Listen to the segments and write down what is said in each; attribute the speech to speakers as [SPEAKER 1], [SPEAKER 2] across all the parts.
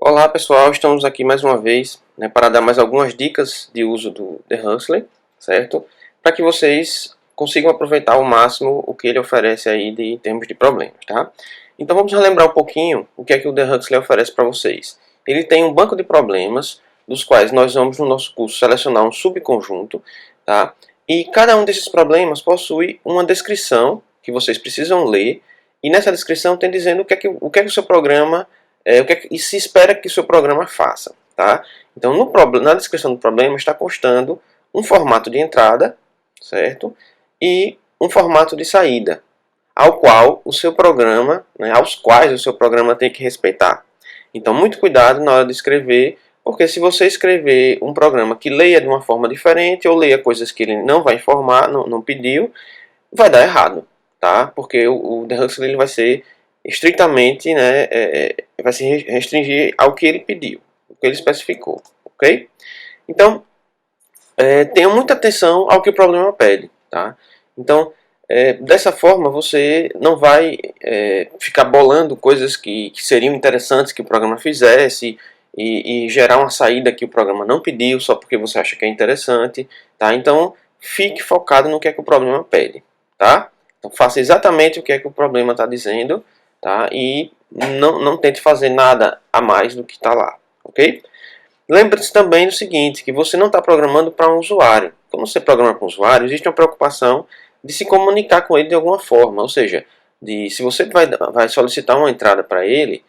[SPEAKER 1] Olá pessoal, estamos aqui mais uma vez, para dar mais algumas dicas de uso do The Huxley, certo? Para que vocês consigam aproveitar ao máximo o que ele oferece aí em termos de problemas, tá? Então vamos relembrar um pouquinho o que é que o The Huxley oferece para vocês. Ele tem um banco de problemas, dos quais nós vamos no nosso curso selecionar um subconjunto, tá? E cada um desses problemas possui uma descrição que vocês precisam ler, e nessa descrição tem dizendo o que é que o seu programa e se espera que o seu programa faça. Tá? Então, na descrição do problema está constando um formato de entrada, certo? E um formato de saída, ao qual o seu programa, aos quais o seu programa tem que respeitar. Então, muito cuidado na hora de escrever, porque se você escrever um programa que leia de uma forma diferente ou leia coisas que ele não vai informar, não pediu, vai dar errado, tá? Porque o The Huxley ele vai ser estritamente, vai se restringir ao que ele pediu, o que ele especificou, ok? Então, tenha muita atenção ao que o problema pede, tá? Então, dessa forma você não vai ficar bolando coisas que seriam interessantes que o programa fizesse e gerar uma saída que o programa não pediu só porque você acha que é interessante, tá? Então, fique focado no que é que o problema pede, tá? Então, faça exatamente o que é que o problema está dizendo, tá? E não tente fazer nada a mais do que está lá, ok? Lembre-se também do seguinte, que você não está programando para um usuário. Quando você programa para um usuário, existe uma preocupação de se comunicar com ele de alguma forma. Ou seja, se você vai solicitar uma entrada para ele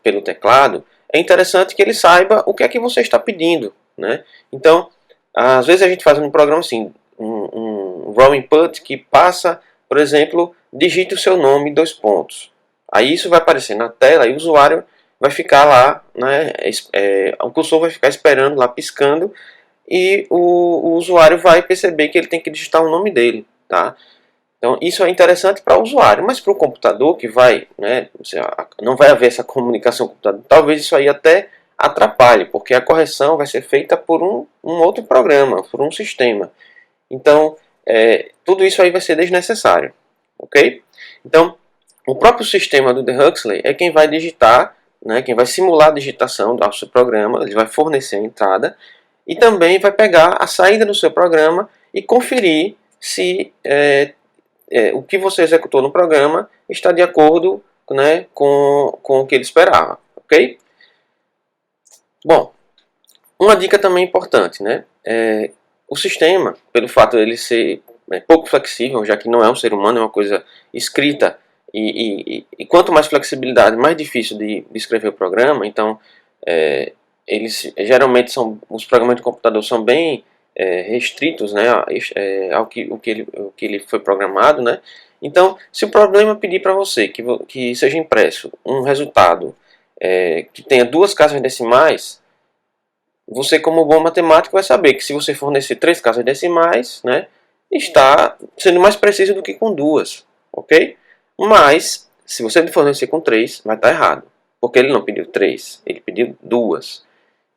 [SPEAKER 1] pelo teclado, é interessante que ele saiba o que é que você está pedindo, né? Então, às vezes a gente faz um programa assim, um raw input que passa, por exemplo, digite o seu nome, dois pontos. Aí isso vai aparecer na tela e o usuário vai ficar lá, né, o cursor vai ficar esperando lá, piscando, e o usuário vai perceber que ele tem que digitar o nome dele, tá? Então isso é interessante para o usuário, mas para o computador que vai, né, não vai haver essa comunicação com o computador, talvez isso aí até atrapalhe, porque a correção vai ser feita por um outro programa, por um sistema. Então, tudo isso aí vai ser desnecessário, ok? Então, o próprio sistema do The Huxley é quem vai digitar, né, quem vai simular a digitação do seu programa, ele vai fornecer a entrada e também vai pegar a saída do seu programa e conferir se o que você executou no programa está de acordo, né, com o que ele esperava, ok? Bom, uma dica também importante, né? O sistema, pelo fato de ele ser pouco flexível, já que não é um ser humano, é uma coisa escrita, e quanto mais flexibilidade, mais difícil de escrever o programa. Então, eles geralmente os programas de computador são bem restritos, né, ao que ele foi programado, né? Então, se o problema pedir para você que seja impresso um resultado que tenha duas casas decimais, você, como bom matemático, vai saber que se você fornecer três casas decimais, né, está sendo mais preciso do que com duas, ok? Mas, se você fornecer com três, vai estar errado, porque ele não pediu três, ele pediu duas,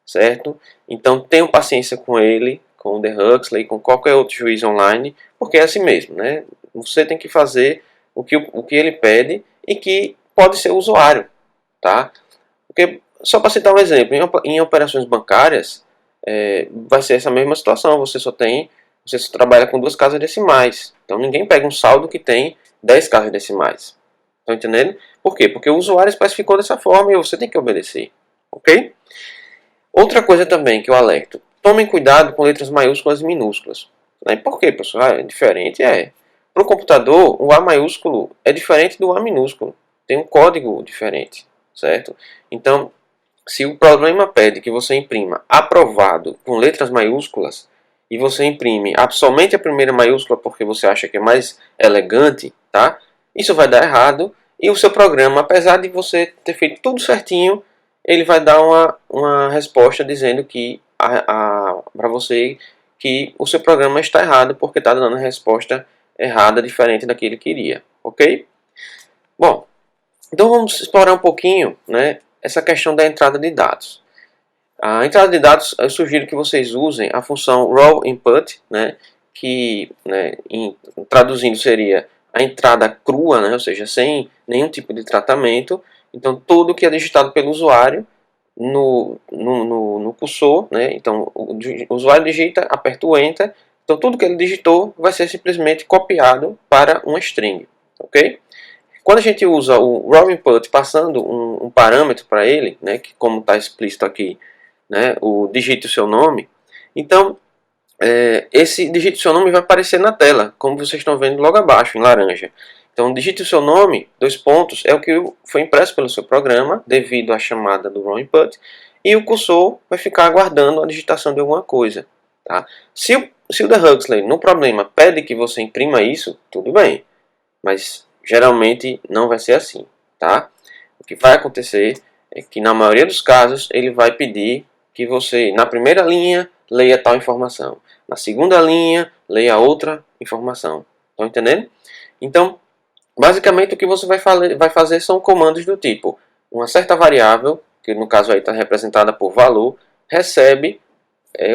[SPEAKER 1] certo? Então, tenham paciência com ele, com o The Huxley, com qualquer outro juiz online, porque é assim mesmo, né? Você tem que fazer o que ele pede e que pode ser o usuário, tá? Porque, só para citar um exemplo, em operações bancárias, vai ser essa mesma situação. Você só trabalha com duas casas decimais. Então ninguém pega um saldo que tem 10 casas decimais. Estão entendendo? Por quê? Porque o usuário especificou dessa forma e você tem que obedecer. Ok? Outra coisa também que eu alerto. Tomem cuidado com letras maiúsculas e minúsculas. Por quê, pessoal? É diferente? Para o computador, o A maiúsculo é diferente do A minúsculo. Tem um código diferente, certo? Então, se o problema pede que você imprima aprovado com letras maiúsculas e você imprime somente a primeira maiúscula porque você acha que é mais elegante, tá? Isso vai dar errado e o seu programa, apesar de você ter feito tudo certinho, ele vai dar uma resposta dizendo que para você que o seu programa está errado porque está dando a resposta errada, diferente da que ele queria, ok? Bom, então vamos explorar um pouquinho, né, essa questão da entrada de dados. A entrada de dados, eu sugiro que vocês usem a função raw input, né, que, traduzindo seria a entrada crua, né, ou seja, sem nenhum tipo de tratamento. Então tudo que é digitado pelo usuário no cursor, né? Então o usuário digita, aperta o Enter, então tudo que ele digitou vai ser simplesmente copiado para uma string, ok? Quando a gente usa o raw input passando um parâmetro para ele, né, que como está explícito aqui, né, o digite o seu nome, então esse digite o seu nome vai aparecer na tela, como vocês estão vendo logo abaixo, em laranja. Então, digite o seu nome, dois pontos, é o que foi impresso pelo seu programa, devido à chamada do raw input, e o cursor vai ficar aguardando a digitação de alguma coisa. Tá? Se o The Huxley, no problema, pede que você imprima isso, tudo bem, mas geralmente não vai ser assim. Tá? O que vai acontecer é que, na maioria dos casos, ele vai pedir que você, na primeira linha, leia tal informação. Na segunda linha, leia outra informação. Estão entendendo? Então, basicamente o que você vai fazer são comandos do tipo: uma certa variável, que no caso aí está representada por valor, recebe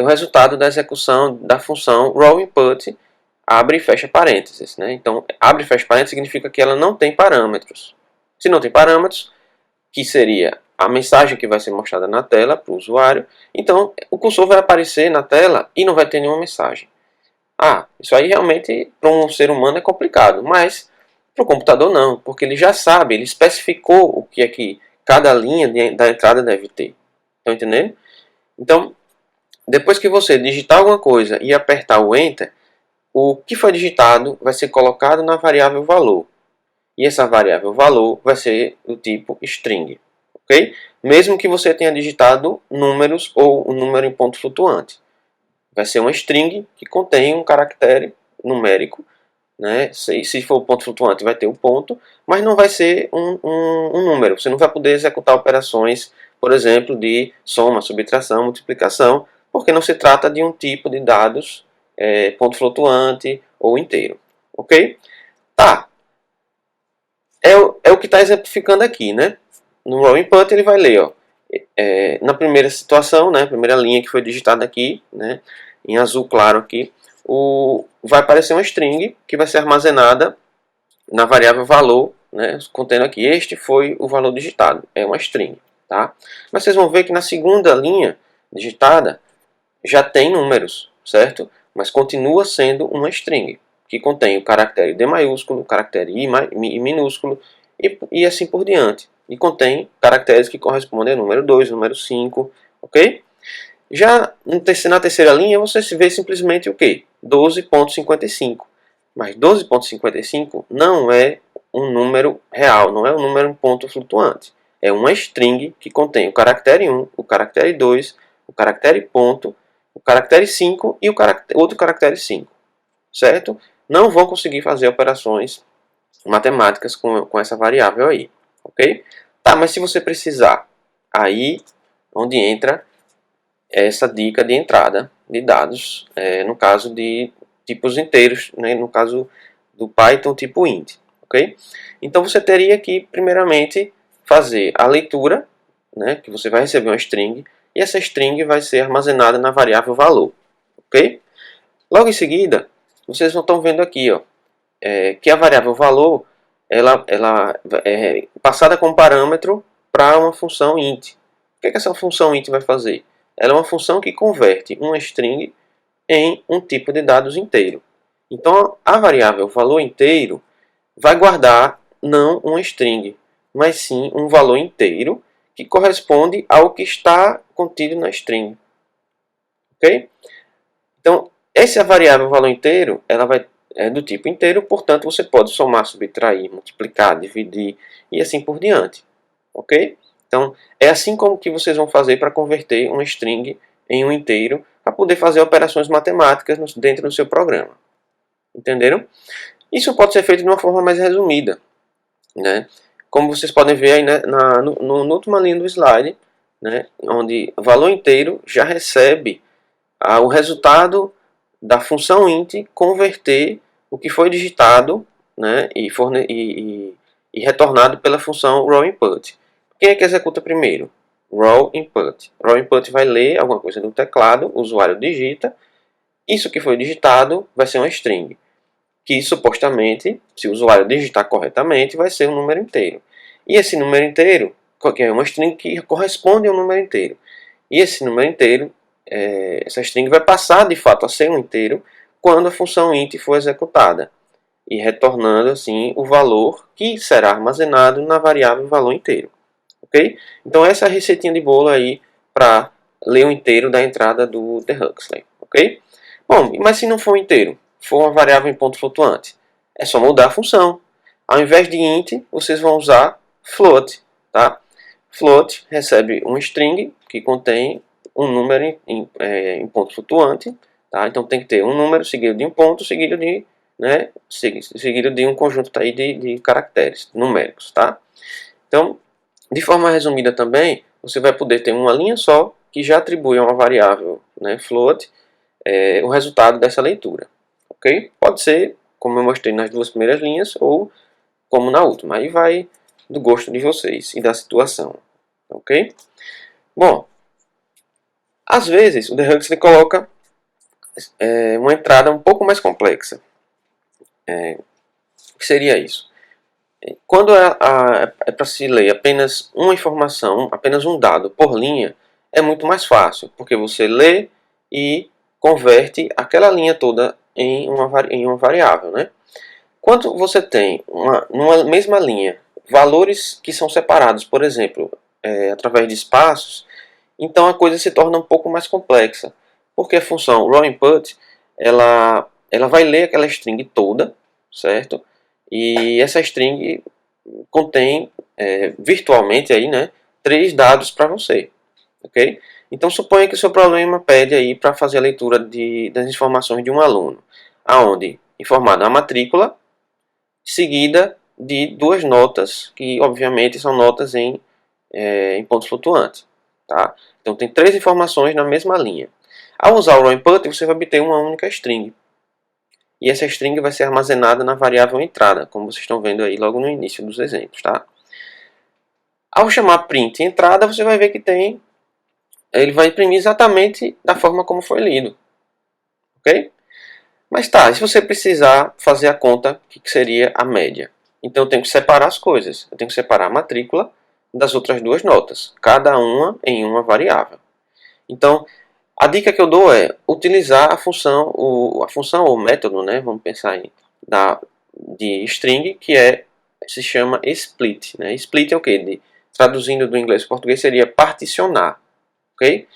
[SPEAKER 1] o resultado da execução da função raw input, abre e fecha parênteses. Né? Então, abre e fecha parênteses significa que ela não tem parâmetros. Se não tem parâmetros, que seria a mensagem que vai ser mostrada na tela para o usuário, então o cursor vai aparecer na tela e não vai ter nenhuma mensagem. Isso aí realmente para um ser humano é complicado, mas para o computador não, porque ele já sabe, ele especificou o que é que cada linha da entrada deve ter. Estão entendendo? Então, depois que você digitar alguma coisa e apertar o Enter, o que foi digitado vai ser colocado na variável valor. E essa variável valor vai ser do tipo string. Okay? Mesmo que você tenha digitado números ou um número em ponto flutuante. Vai ser uma string que contém um caractere numérico. Né? Se for ponto flutuante vai ter um ponto, mas não vai ser um número. Você não vai poder executar operações, por exemplo, de soma, subtração, multiplicação, porque não se trata de um tipo de dados ponto flutuante ou inteiro. Ok? Tá. É o que está exemplificando aqui, né? No raw input ele vai ler, ó, na primeira situação, né, primeira linha que foi digitada aqui, né, em azul claro aqui, vai aparecer uma string que vai ser armazenada na variável valor, né, contendo aqui, este foi o valor digitado, é uma string. Tá? Mas vocês vão ver que na segunda linha digitada já tem números, certo? Mas continua sendo uma string, que contém o caractere D maiúsculo, o caractere I minúsculo e assim por diante. E contém caracteres que correspondem ao número 2, número 5, ok? Já na terceira linha você vê simplesmente o quê? 12.55. Mas 12.55 não é um número real, não é um número em ponto flutuante. É uma string que contém o caractere 1, o caractere 2, o caractere ponto, o caractere 5 e o outro caractere 5. Certo? Não vão conseguir fazer operações matemáticas com essa variável aí. Ok? Tá, mas se você precisar, aí onde entra essa dica de entrada de dados, no caso de tipos inteiros, né, no caso do Python tipo int. Ok? Então você teria que, primeiramente, fazer a leitura, né, que você vai receber uma string, e essa string vai ser armazenada na variável valor. Ok? Logo em seguida, vocês estão vendo aqui, ó, que a variável valor ela é passada como parâmetro para uma função int. O que essa função int vai fazer? Ela é uma função que converte uma string em um tipo de dados inteiro. Então, a variável valor inteiro vai guardar não uma string, mas sim um valor inteiro que corresponde ao que está contido na string. Ok? Então, essa variável valor inteiro, ela é do tipo inteiro, portanto você pode somar, subtrair, multiplicar, dividir e assim por diante. Ok? Então, é assim como que vocês vão fazer para converter uma string em um inteiro para poder fazer operações matemáticas dentro do seu programa. Entenderam? Isso pode ser feito de uma forma mais resumida. Né? Como vocês podem ver aí, né, na última linha do slide, né, onde o valor inteiro já recebe o resultado da função int converter o que foi digitado, né, e retornado pela função raw input. Quem é que executa primeiro? Raw input. Raw input vai ler alguma coisa no teclado, o usuário digita, isso que foi digitado vai ser uma string, que supostamente, se o usuário digitar corretamente, vai ser um número inteiro. E esse número inteiro que é uma string que corresponde a um número inteiro. E esse número inteiro, essa string vai passar de fato a ser um inteiro quando a função int for executada, e retornando assim o valor que será armazenado na variável valor inteiro. Ok? Então essa é a receitinha de bolo aí para ler o inteiro da entrada do The Huxley. Ok? Bom, mas se não for um inteiro, for uma variável em ponto flutuante, é só mudar a função. Ao invés de int, vocês vão usar float. Tá? Float recebe um string que contém um número em ponto flutuante. Tá? Então tem que ter um número seguido de um ponto, seguido de, seguido de um conjunto aí de caracteres numéricos. Tá? Então, de forma resumida também, você vai poder ter uma linha só que já atribui a uma variável, float, o resultado dessa leitura. Ok? Pode ser, como eu mostrei nas duas primeiras linhas, ou como na última. Aí vai do gosto de vocês e da situação. Ok? Bom, às vezes o The Huxley coloca uma entrada um pouco mais complexa. O que seria isso? Quando é para se ler apenas uma informação, apenas um dado por linha, é muito mais fácil, porque você lê e converte aquela linha toda em uma variável. Quando você tem numa mesma linha valores que são separados, por exemplo, através de espaços, então a coisa se torna um pouco mais complexa, porque a função rowInput ela vai ler aquela string toda, certo? E essa string contém virtualmente aí, 3 dados para você, ok? Então suponha que o seu problema pede aí para fazer a leitura das informações de um aluno, aonde informada a matrícula, seguida de 2 notas, que obviamente são notas em ponto flutuante. Tá? Então tem 3 informações na mesma linha. Ao usar o rowInput, você vai obter uma única string. E essa string vai ser armazenada na variável entrada, como vocês estão vendo aí logo no início dos exemplos. Tá? Ao chamar print entrada, você vai ver que ele vai imprimir exatamente da forma como foi lido. Ok? Mas tá, se você precisar fazer a conta, o que seria a média? Então eu tenho que separar as coisas. Eu tenho que separar a matrícula das outras 2 notas, cada uma em uma variável. Então, a dica que eu dou é utilizar a função ou o método, vamos pensar aí, de string, que se chama split. Split é o quê? Traduzindo do inglês para o português seria particionar. Ok?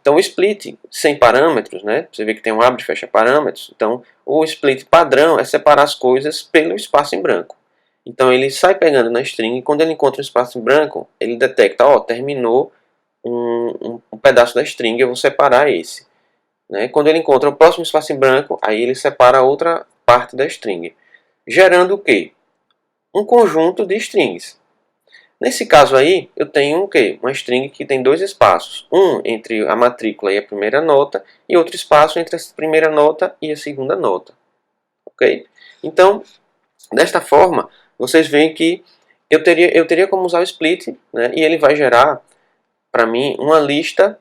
[SPEAKER 1] Então o split sem parâmetros, você vê que tem um abre e fecha parâmetros, então o split padrão é separar as coisas pelo espaço em branco. Então ele sai pegando na string e quando ele encontra um espaço em branco, ele detecta, terminou um pedaço da string, eu vou separar esse. Quando ele encontra o próximo espaço em branco, aí ele separa a outra parte da string, gerando o quê? Um conjunto de strings. Nesse caso aí, eu tenho uma string que tem 2 espaços. Um entre a matrícula e a primeira nota, e outro espaço entre a primeira nota e a segunda nota. Ok? Então, desta forma, vocês veem que eu teria como usar o split, e ele vai gerar, para mim, uma lista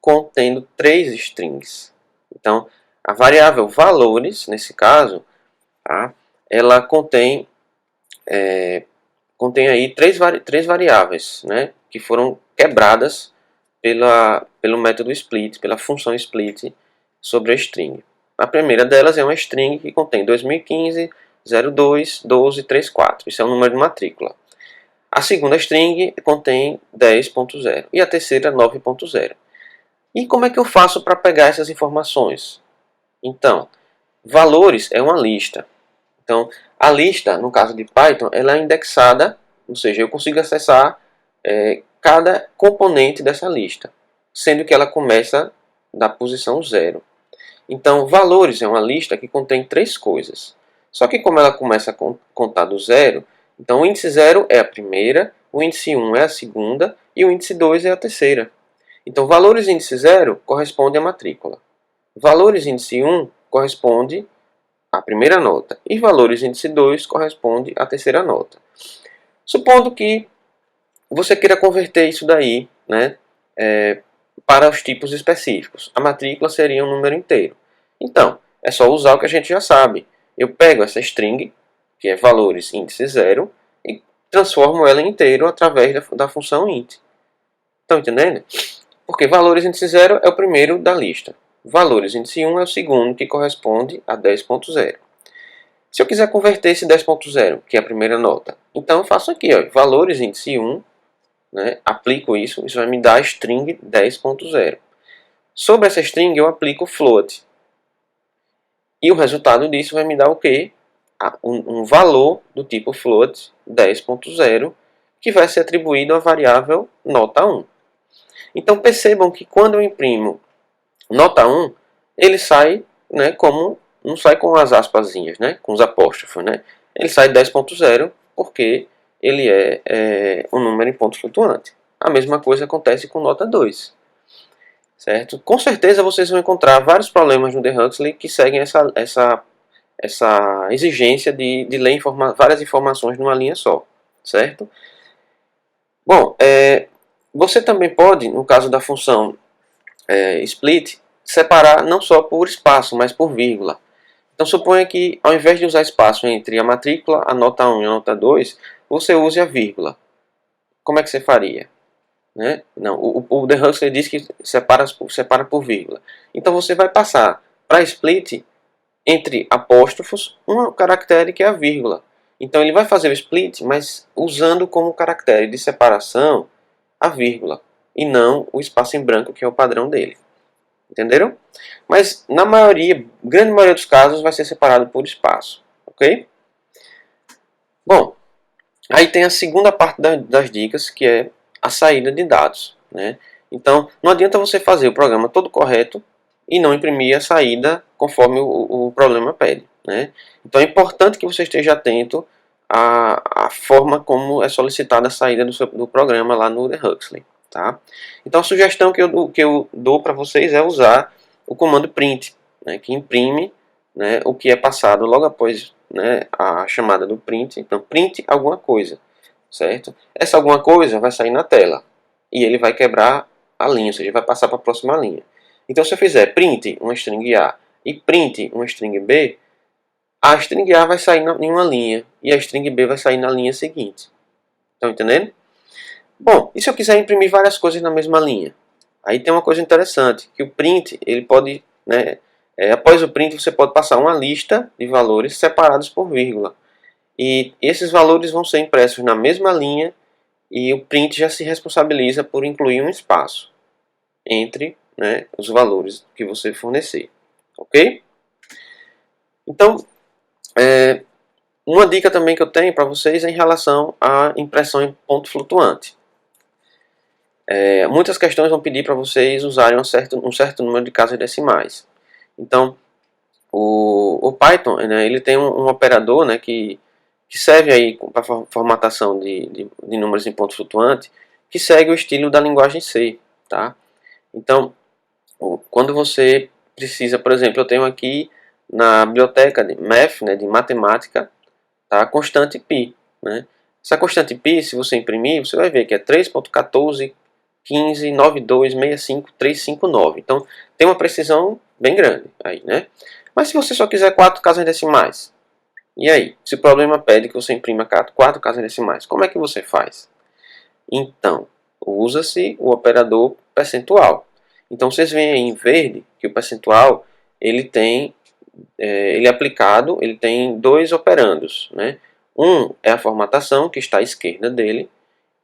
[SPEAKER 1] contendo 3 strings. Então, a variável valores, nesse caso, tá, ela contém aí três variáveis, que foram quebradas pelo método split, pela função split sobre a string. A primeira delas é uma string que contém 2015, 02, 12, 34. Isso é o número de matrícula. A segunda string contém 10.0 e a terceira 9.0. E como é que eu faço para pegar essas informações? Então, valores é uma lista. Então, a lista, no caso de Python, ela é indexada, ou seja, eu consigo acessar cada componente dessa lista, sendo que ela começa da posição 0. Então, valores é uma lista que contém 3 coisas. Só que como ela começa a contar do 0, então o índice 0 é a primeira, o índice 1 é a segunda e o índice 2 é a terceira. Então, valores índice 0 corresponde à matrícula. Valores índice 1 corresponde à primeira nota. E valores índice 2 corresponde à terceira nota. Supondo que você queira converter isso daí para os tipos específicos. A matrícula seria um número inteiro. Então, é só usar o que a gente já sabe. Eu pego essa string, que é valores índice 0, e transformo ela em inteiro através da função int. Estão entendendo? Porque valores índice 0 é o primeiro da lista. Valores índice 1 é o segundo, que corresponde a 10.0. Se eu quiser converter esse 10.0, que é a primeira nota, então eu faço aqui, ó, valores índice 1, né, aplico isso vai me dar a string 10.0. Sobre essa string eu aplico float. E o resultado disso vai me dar o quê? Um valor do tipo float 10.0, que vai ser atribuído à variável nota 1. Então percebam que quando eu imprimo nota 1, ele sai, né, não sai com as aspasinhas, né, com os apóstrofos, né? Ele sai 10.0 porque ele é um número em ponto flutuante. A mesma coisa acontece com nota 2. Certo? Com certeza vocês vão encontrar vários problemas no The Huxley que seguem essa exigência de ler várias informações numa linha só. Certo? Bom, você também pode, no caso da função split, separar não só por espaço, mas por vírgula. Então suponha que ao invés de usar espaço entre a matrícula, a nota 1 e a nota 2, você use a vírgula. Como é que você faria? Né? Não, o The Huxley diz que separa por vírgula. Então você vai passar para split entre apóstrofos um caractere que é a vírgula. Então ele vai fazer o split, mas usando como caractere de separação a vírgula e não o espaço em branco, que é o padrão dele. Entenderam? Mas na grande maioria dos casos vai ser separado por espaço. Ok? Bom, aí tem a segunda parte das dicas, que é a saída de dados. Né? Então, não adianta você fazer o programa todo correto e não imprimir a saída conforme o problema pede. Né? Então, é importante que você esteja atento à forma como é solicitada a saída do programa lá no The Huxley. Tá? Então, a sugestão que eu dou para vocês é usar o comando print, né, que imprime, né, o que é passado logo após, né, a chamada do print. Então, print alguma coisa, certo? Essa alguma coisa vai sair na tela e ele vai quebrar a linha, ou seja, vai passar para a próxima linha. Então, se eu fizer print uma string A e print uma string B, a string A vai sair em uma linha e a string B vai sair na linha seguinte. Estão entendendo? Bom, e se eu quiser imprimir várias coisas na mesma linha? Aí tem uma coisa interessante, que o print, ele pode, né, após o print você pode passar uma lista de valores separados por vírgula. E esses valores vão ser impressos na mesma linha e o print já se responsabiliza por incluir um espaço entre, né, os valores que você fornecer. Ok? Então, uma dica também que eu tenho para vocês é em relação à impressão em ponto flutuante. Muitas questões vão pedir para vocês usarem um certo número de casas decimais. Então, o Python, né, ele tem um operador, né, que serve aí para formatação de números em ponto flutuante, que segue o estilo da linguagem C. Tá? Então, quando você precisa, por exemplo, eu tenho aqui na biblioteca de Math, né, de matemática, tá, a constante π. Né? Essa constante π, se você imprimir, você vai ver que é 3.14 15, 92, 65, 359. Então, tem uma precisão bem grande aí, né? Mas se você só quiser 4 casas decimais, e aí? Se o problema pede que você imprima 4 casas decimais, como é que você faz? Então, usa-se o operador percentual. Então, vocês veem aí em verde que o percentual, ele é aplicado, ele tem dois operandos, né? Um é a formatação, que está à esquerda dele,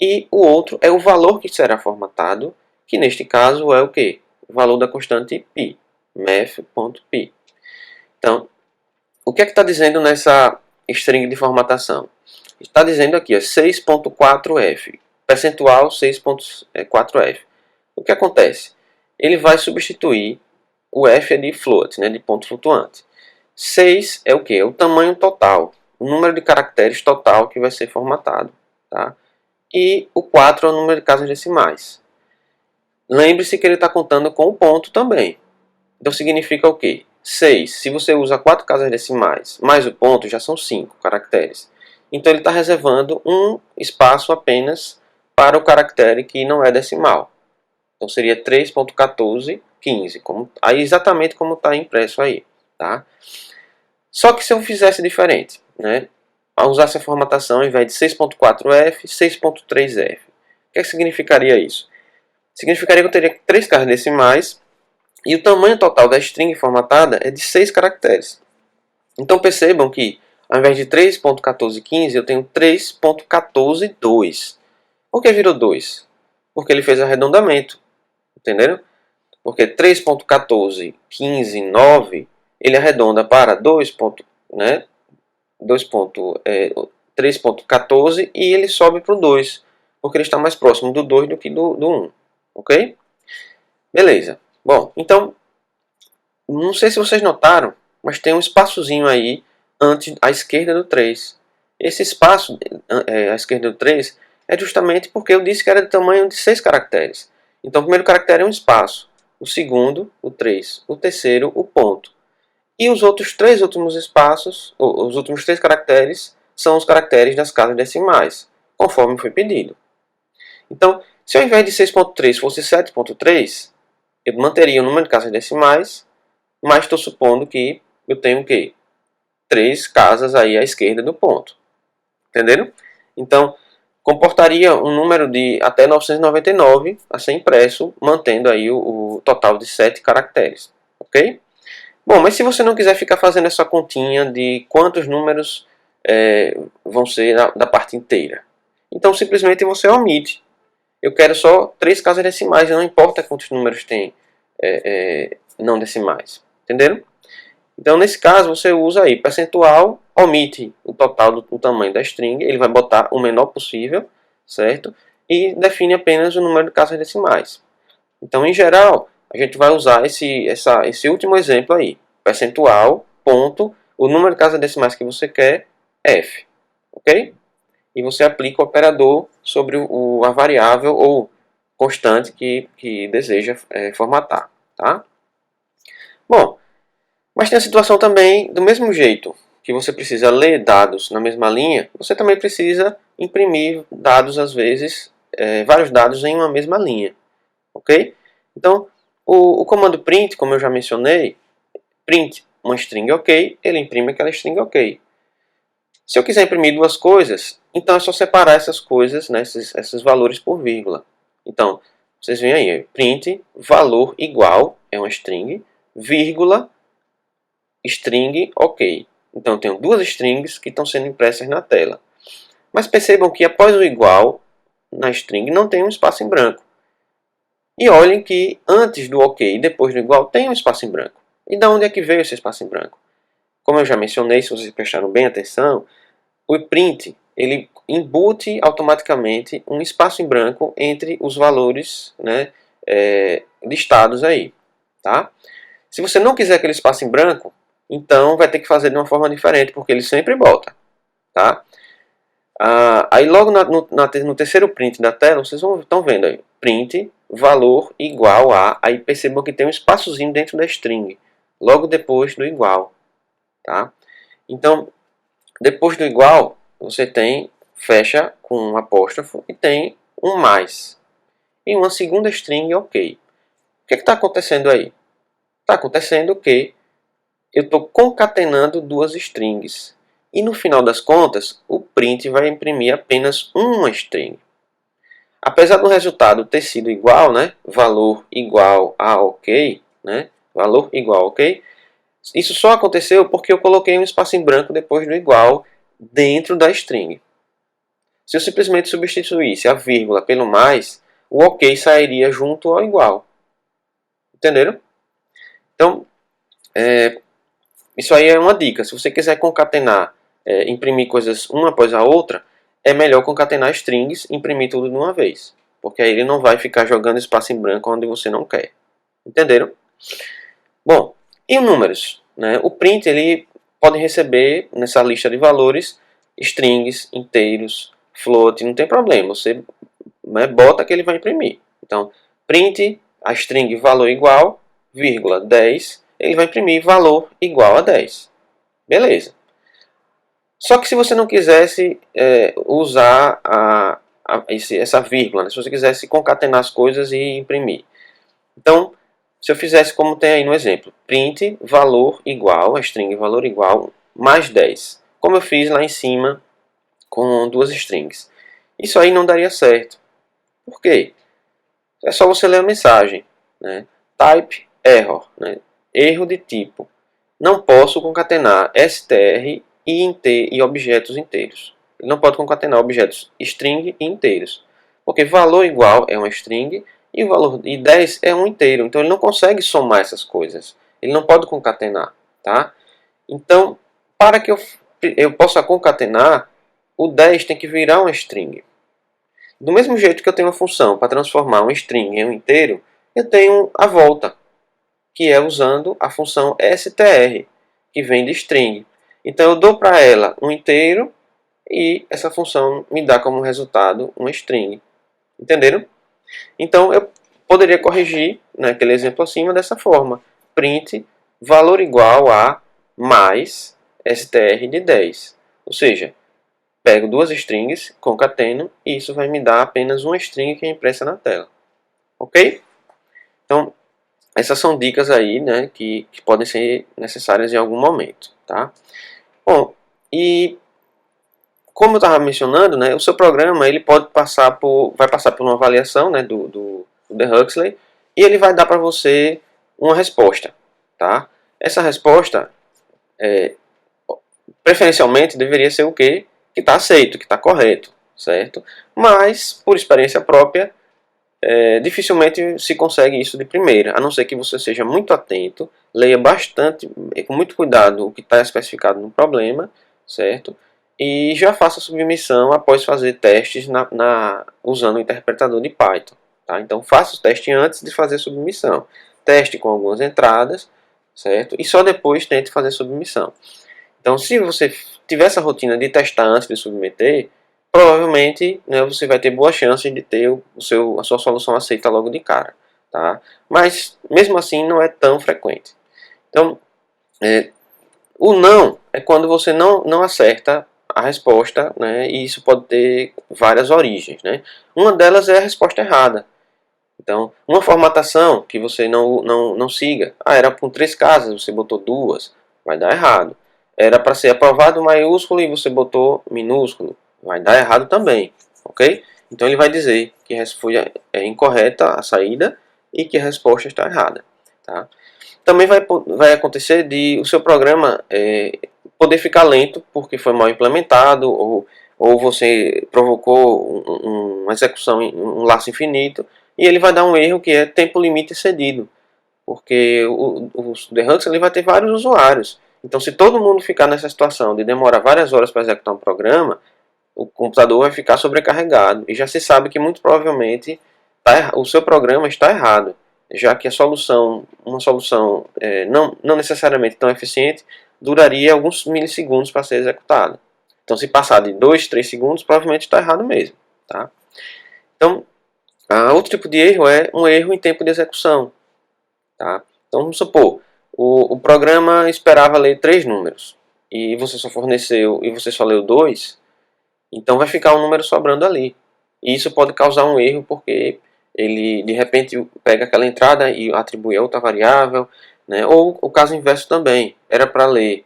[SPEAKER 1] e o outro é o valor que será formatado, que neste caso é o quê? O valor da constante π, math.π. Então, o que é que está dizendo nessa string de formatação? Está dizendo aqui, 6.4f, percentual 6.4f. O que acontece? Ele vai substituir o f de float, né, de ponto flutuante. 6 é o quê? É o tamanho total, o número de caracteres total que vai ser formatado. Tá? E o 4 é o número de casas decimais. Lembre-se que ele está contando com o ponto também. Então significa o quê? 6, se você usa 4 casas decimais mais o ponto, já são 5 caracteres. Então ele está reservando um espaço apenas para o caractere que não é decimal. Então seria 3.1415, aí exatamente como está impresso aí. Tá? Só que se eu fizesse diferente, né? a usar essa formatação ao invés de 6.4F, 6.3F. O que significaria isso? Significaria que eu teria 3 casas decimais e o tamanho total da string formatada é de 6 caracteres. Então percebam que ao invés de 3.1415 eu tenho 3.142. Por que virou 2? Porque ele fez arredondamento. Entenderam? Porque 3.1415,9 ele arredonda para 3.14 e ele sobe para o 2. Porque ele está mais próximo do 2 do que do 1. Ok? Beleza. Bom, então, não sei se vocês notaram, mas tem um espaçozinho aí antes à esquerda do 3. Esse espaço à esquerda do 3 é justamente porque eu disse que era de tamanho de 6 caracteres. Então o primeiro caractere é um espaço, o segundo, o 3, o terceiro, o ponto. E os outros 3 últimos espaços, os últimos 3 caracteres, são os caracteres das casas decimais, conforme foi pedido. Então, se ao invés de 6.3 fosse 7.3, eu manteria o número de casas decimais, mas estou supondo que eu tenho o quê? 3 casas aí à esquerda do ponto. Entenderam? Então, comportaria um número de até 999 a ser impresso, mantendo aí o total de 7 caracteres. Ok? Bom, mas se você não quiser ficar fazendo essa continha de quantos números vão ser da parte inteira, então simplesmente você omite. Eu quero só 3 casas decimais, não importa quantos números tem não decimais. Entenderam? Então, nesse caso, você usa aí percentual, omite o total do tamanho da string, ele vai botar o menor possível, certo? E define apenas o número de casas decimais. Então, em geral, a gente vai usar esse último exemplo aí, percentual, ponto, o número de casas decimais que você quer, f, ok? E você aplica o operador sobre a variável ou constante que deseja formatar, tá? Bom, mas tem a situação também, do mesmo jeito que você precisa ler dados na mesma linha, você também precisa imprimir dados, às vezes, vários dados em uma mesma linha. Ok? Então, o comando print, como eu já mencionei, print uma string ok, ele imprime aquela string ok. Se eu quiser imprimir duas coisas, então é só separar essas coisas, né, esses valores por vírgula. Então, vocês veem aí, print valor igual, é uma string, vírgula, string ok. Então eu tenho duas strings que estão sendo impressas na tela. Mas percebam que após o igual, na string não tem um espaço em branco. E olhem que antes do ok e depois do igual tem um espaço em branco. E de onde é que veio esse espaço em branco? Como eu já mencionei, se vocês prestaram bem atenção, o print ele embute automaticamente um espaço em branco entre os valores, né, listados aí. Tá? Se você não quiser aquele espaço em branco, então vai ter que fazer de uma forma diferente, porque ele sempre bota. Tá? Aí logo no terceiro print da tela, vocês estão vendo aí, print valor igual a, aí percebam que tem um espaçozinho dentro da string, logo depois do igual. Tá? Então, depois do igual, você tem, fecha com um apóstrofo e tem um mais. E uma segunda string ok. O que está acontecendo aí? Está acontecendo que eu estou concatenando duas strings. E no final das contas, o print vai imprimir apenas uma string. Apesar do resultado ter sido igual, né, valor igual a ok, né, valor igual a ok, isso só aconteceu porque eu coloquei um espaço em branco depois do igual dentro da string. Se eu simplesmente substituísse a vírgula pelo mais, o ok sairia junto ao igual. Entenderam? Então, isso aí é uma dica. Se você quiser concatenar, imprimir coisas uma após a outra, é melhor concatenar strings e imprimir tudo de uma vez. Porque aí ele não vai ficar jogando espaço em branco onde você não quer. Entenderam? Bom, e números? Né? O print ele pode receber nessa lista de valores strings, inteiros, float, não tem problema. Você bota que ele vai imprimir. Então, print a string valor igual, vírgula, 10, ele vai imprimir valor igual a 10. Beleza. Só que se você não quisesse usar essa vírgula, né? Se você quisesse concatenar as coisas e imprimir. Então, se eu fizesse como tem aí no exemplo, print valor igual, a string valor igual, mais 10. Como eu fiz lá em cima com duas strings. Isso aí não daria certo. Por quê? É só você ler a mensagem, né? Type error, né? Erro de tipo. Não posso concatenar str e objetos inteiros. Ele não pode concatenar objetos string e inteiros. Porque valor igual é uma string e o valor de 10 é um inteiro. Então ele não consegue somar essas coisas. Ele não pode concatenar, tá? Então, para que eu possa concatenar, o 10 tem que virar uma string. Do mesmo jeito que eu tenho uma função para transformar um string em um inteiro, eu tenho a volta, que é usando a função str, que vem de string. Então eu dou para ela um inteiro e essa função me dá como resultado uma string. Entenderam? Então eu poderia corrigir naquele exemplo acima dessa forma. Print valor igual a mais str de 10. Ou seja, pego duas strings, concateno, e isso vai me dar apenas uma string que é impressa na tela. Ok? Então, essas são dicas aí, né, que podem ser necessárias em algum momento. Tá? Bom, e como eu estava mencionando, né, o seu programa ele vai passar por uma avaliação, né, do The Huxley, e ele vai dar para você uma resposta. Tá? Essa resposta, preferencialmente, deveria ser o quê? Que está aceito, que está correto, certo? Mas, por experiência própria, dificilmente se consegue isso de primeira, a não ser que você seja muito atento, leia bastante, com muito cuidado, o que está especificado no problema, certo? E já faça a submissão após fazer testes usando o interpretador de Python. Tá? Então faça o teste antes de fazer a submissão. Teste com algumas entradas, certo? E só depois tente fazer a submissão. Então, se você tiver essa rotina de testar antes de submeter, provavelmente, né, você vai ter boas chances de ter a sua solução aceita logo de cara. Tá? Mas, mesmo assim, não é tão frequente. Então, o não é quando você não acerta a resposta, né, e isso pode ter várias origens. Né? Uma delas é a resposta errada. Então, uma formatação que você não siga. Era com 3 casas, você botou 2, vai dar errado. Era para ser aprovado maiúsculo e você botou minúsculo, vai dar errado também, ok? Então ele vai dizer que foi incorreta a saída e que a resposta está errada. Tá? Também vai acontecer de o seu programa poder ficar lento porque foi mal implementado ou você provocou uma execução em um laço infinito e ele vai dar um erro que é tempo limite excedido, porque o The Huxley vai ter vários usuários. Então, se todo mundo ficar nessa situação de demorar várias horas para executar um programa, o computador vai ficar sobrecarregado. E já se sabe que muito provavelmente o seu programa está errado, já que uma solução não necessariamente tão eficiente, duraria alguns milissegundos para ser executada. Então, se passar de 2, 3 segundos, provavelmente está errado mesmo. Tá? Então, outro tipo de erro é um erro em tempo de execução. Tá? Então, vamos supor, o programa esperava ler 3 números e você só leu 2, então vai ficar um número sobrando ali. E isso pode causar um erro porque ele de repente pega aquela entrada e atribui a outra variável, né? Ou o caso inverso também, era para ler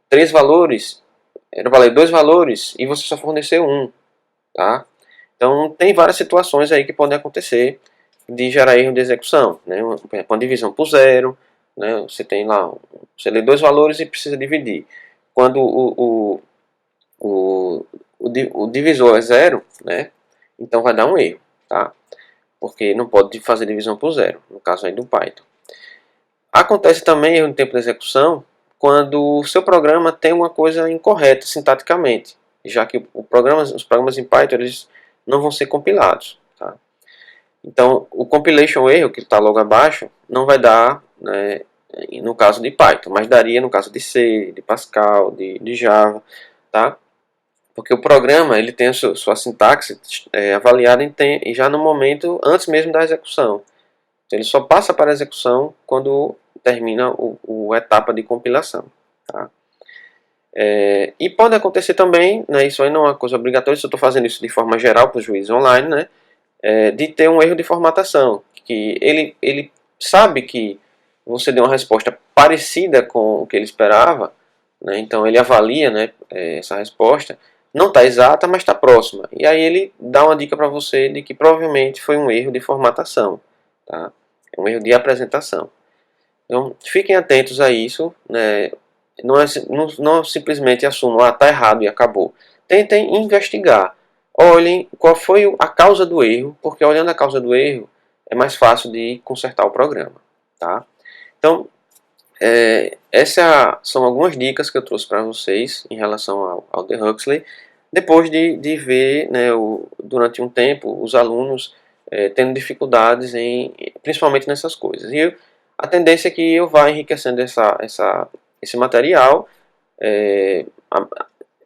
[SPEAKER 1] 3 valores, era para ler 2 valores e você só forneceu um. Tá? Então tem várias situações aí que podem acontecer de gerar erro de execução, né? Uma divisão por zero, né? Você lê 2 valores e precisa dividir. Quando o divisor é zero, né? Então vai dar um erro, tá? Porque não pode fazer divisão por zero, no caso aí do Python. Acontece também erro no tempo de execução quando o seu programa tem uma coisa incorreta sintaticamente, já que os programas em Python eles não vão ser compilados. Tá? Então, o compilation erro, que está logo abaixo, não vai dar, né, no caso de Python, mas daria no caso de C, de Pascal, de Java, tá? Porque o programa ele tem a sua sintaxe avaliada já no momento antes mesmo da execução. Então, ele só passa para a execução quando termina a etapa de compilação. Tá? E pode acontecer também, né, isso aí não é uma coisa obrigatória, se eu estou fazendo isso de forma geral para os juízes online, né, de ter um erro de formatação, que ele sabe que você deu uma resposta parecida com o que ele esperava, né? Então ele avalia, né, essa resposta, não está exata, mas está próxima. E aí ele dá uma dica para você de que provavelmente foi um erro de formatação, tá? Um erro de apresentação. Então fiquem atentos a isso, né? Não simplesmente assumam, está errado e acabou. Tentem investigar. Olhem qual foi a causa do erro, porque olhando a causa do erro é mais fácil de consertar o programa, tá? Então, essas são algumas dicas que eu trouxe para vocês em relação ao The Huxley, depois de ver, né, durante um tempo os alunos tendo dificuldades principalmente nessas coisas. E a tendência é que eu vá enriquecendo esse material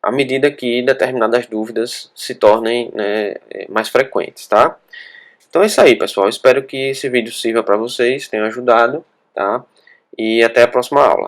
[SPEAKER 1] à medida que determinadas dúvidas se tornem, né, mais frequentes, tá? Então é isso aí, pessoal. Espero que esse vídeo sirva para vocês, tenha ajudado, tá? E até a próxima aula.